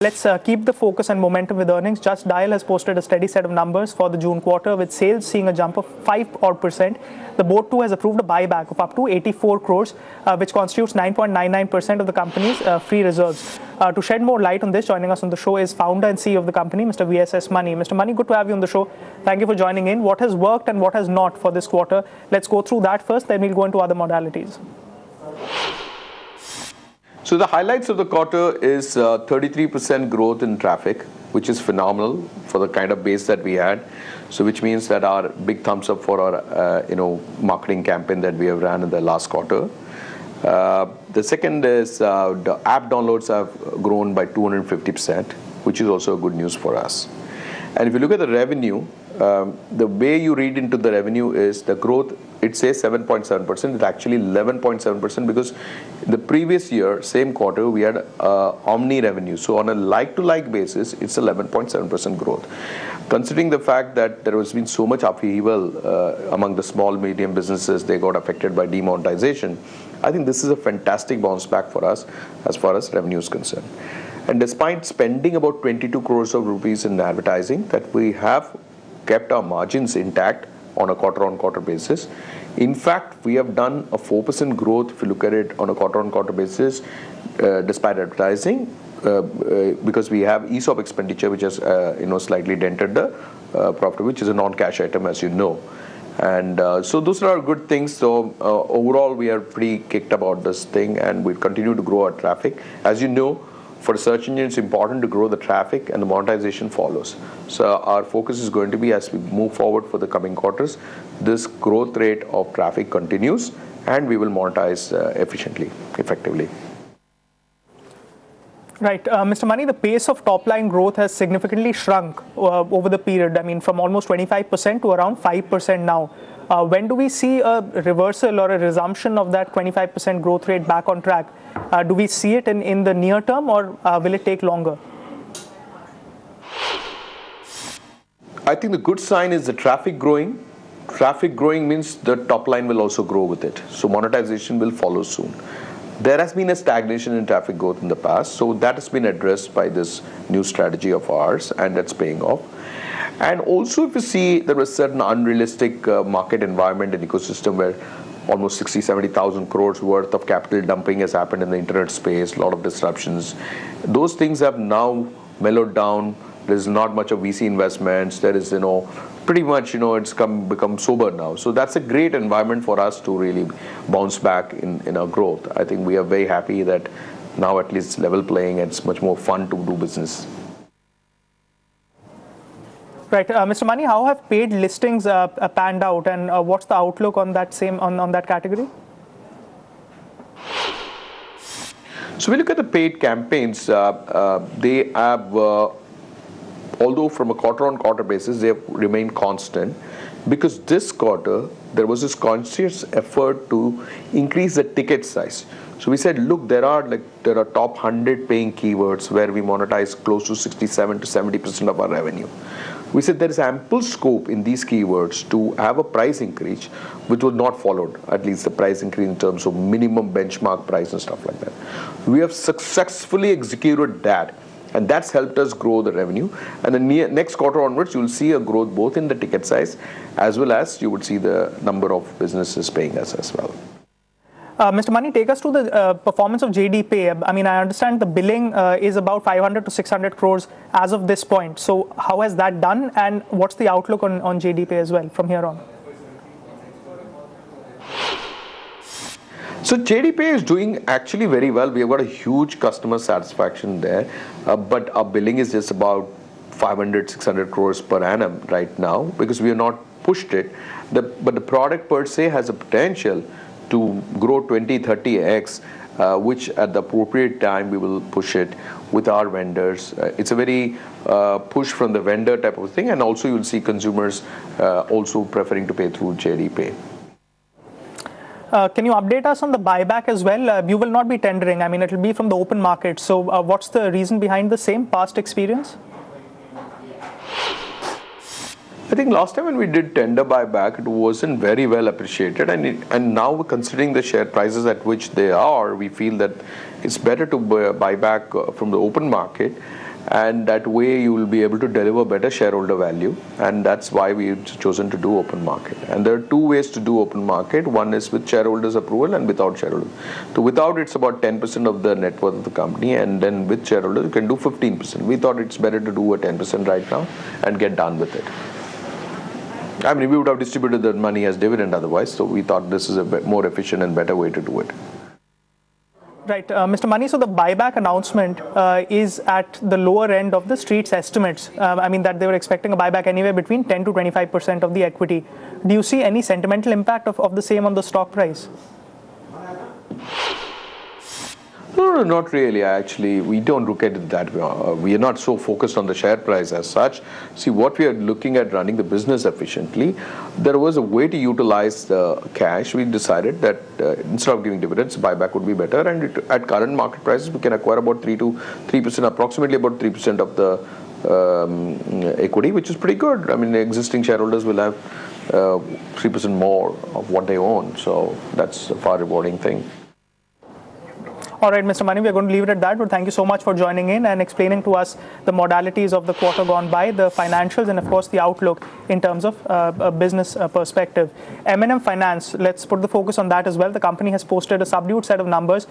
Let's keep the focus and momentum with earnings. Justdial has posted a steady set of numbers for the June quarter, with sales seeing a jump of 5%. The board too has approved a buyback of up to 84 crores, which constitutes 9.99% of the company's free reserves. To shed more light on this, joining us on the show is founder and CEO of the company, Mr. VSS Mani. Mr. Mani, good to have you on the show. Thank you for joining in. What has worked and what has not for this quarter? Let's go through that first, then we'll go into other modalities. So the highlights of the quarter is 33% growth in traffic, which is phenomenal for the kind of base that we had. So which means that our big thumbs up for our marketing campaign that we have ran in the last quarter. The second is the app downloads have grown by 250%, which is also good news for us. And if you look at the revenue, the way you read into the revenue is the growth. It says 7.7%. It's actually 11.7% because the previous year, same quarter, we had omni revenue. So on a like-to-like basis, it's 11.7% growth. Considering the fact that there has been so much upheaval among the small, medium businesses, they got affected by demonetization. I think this is a fantastic bounce back for us as far as revenue is concerned. And despite spending about 22 crores of rupees in advertising, that we have kept our margins intact on a quarter-on-quarter basis. In fact, we have done a 4% growth if you look at it on a quarter-on-quarter basis, despite advertising, because we have ESOP expenditure, which has slightly dented the profit, which is a non-cash item, as you know. And so those are good things. So overall, we are pretty kicked about this thing, and we continue to grow our traffic. As you know, for a search engine, it's important to grow the traffic, and the monetization follows. So our focus is going to be, as we move forward for the coming quarters, this growth rate of traffic continues, and we will monetize effectively. Right. Mr. Mani, the pace of top-line growth has significantly shrunk over the period. I mean, from almost 25% to around 5% now. When do we see a reversal or a resumption of that 25% growth rate back on track? Do we see it in the near term, or will it take longer? I think the good sign is the traffic growing. Traffic growing means the top line will also grow with it. So monetization will follow soon. There has been a stagnation in traffic growth in the past, so that has been addressed by this new strategy of ours, and that's paying off. And also, if you see, there was certain unrealistic market environment and ecosystem where almost 70,000 crores worth of capital dumping has happened in the internet space, a lot of disruptions. Those things have now mellowed down. There's not much of VC investments. There is, pretty much, it's become sober now. So that's a great environment for us to really bounce back in our growth. I think we are very happy that now at least level playing, and it's much more fun to do business. Right, Mr. Mani, how have paid listings panned out, and what's the outlook on that on that category? So we look at the paid campaigns. They have, although from a quarter-on-quarter basis, they have remained constant, because this quarter there was this conscious effort to increase the ticket size. So we said, look, there are top 100 paying keywords where we monetize close to 67 to 70% of our revenue. We said there is ample scope in these keywords to have a price increase, which was not followed, at least the price increase in terms of minimum benchmark price and stuff like that. We have successfully executed that, and that's helped us grow the revenue. And the next quarter onwards, you'll see a growth both in the ticket size, as well as you would see the number of businesses paying us as well. Mr. Mani, take us to the performance of JD Pay. I mean, I understand the billing is about 500 to 600 crores as of this point. So how has that done, and what's the outlook on JD Pay as well from here on? So JD Pay is doing actually very well. We have got a huge customer satisfaction there, but our billing is just about 500, 600 crores per annum right now, because we have not pushed it. But the product per se has a potential to grow 20, 30x, which at the appropriate time we will push it with our vendors. It's a very push from the vendor type of thing, and also you'll see consumers also preferring to pay through JD Pay. Can you update us on the buyback as well? You will not be tendering. I mean, it will be from the open market. So what's the reason behind the same past experience? I think last time when we did tender buyback, it wasn't very well appreciated, and now considering the share prices at which they are, we feel that it's better to buy back from the open market. and that way you will be able to deliver better shareholder value, and that's why we've chosen to do open market. And there are two ways to do open market. One is with shareholders approval and without shareholders. So without, it's about 10% of the net worth of the company, and then with shareholders you can do 15%. We thought it's better to do a 10% right now and get done with it. I mean, we would have distributed the money as dividend otherwise, so we thought this is a bit more efficient and better way to do it. Right, Mr. Mani, so the buyback announcement is at the lower end of the street's estimates. I mean, that they were expecting a buyback anywhere between 10 to 25% of the equity. Do you see any sentimental impact of the same on the stock price? No, not really. Actually, we don't look at it that way. We are not so focused on the share price as such. See, what we are looking at running the business efficiently. There was a way to utilize the cash. We decided that instead of giving dividends, buyback would be better. And at current market prices, we can acquire about 3%, approximately about 3% of the equity, which is pretty good. I mean, the existing shareholders will have 3% more of what they own. So that's a far rewarding thing. All right, Mr. Mani, we're going to leave it at that. But thank you so much for joining in and explaining to us the modalities of the quarter gone by, the financials, and of course the outlook in terms of a business perspective. M&M Finance, let's put the focus on that as well. The company has posted a subdued set of numbers.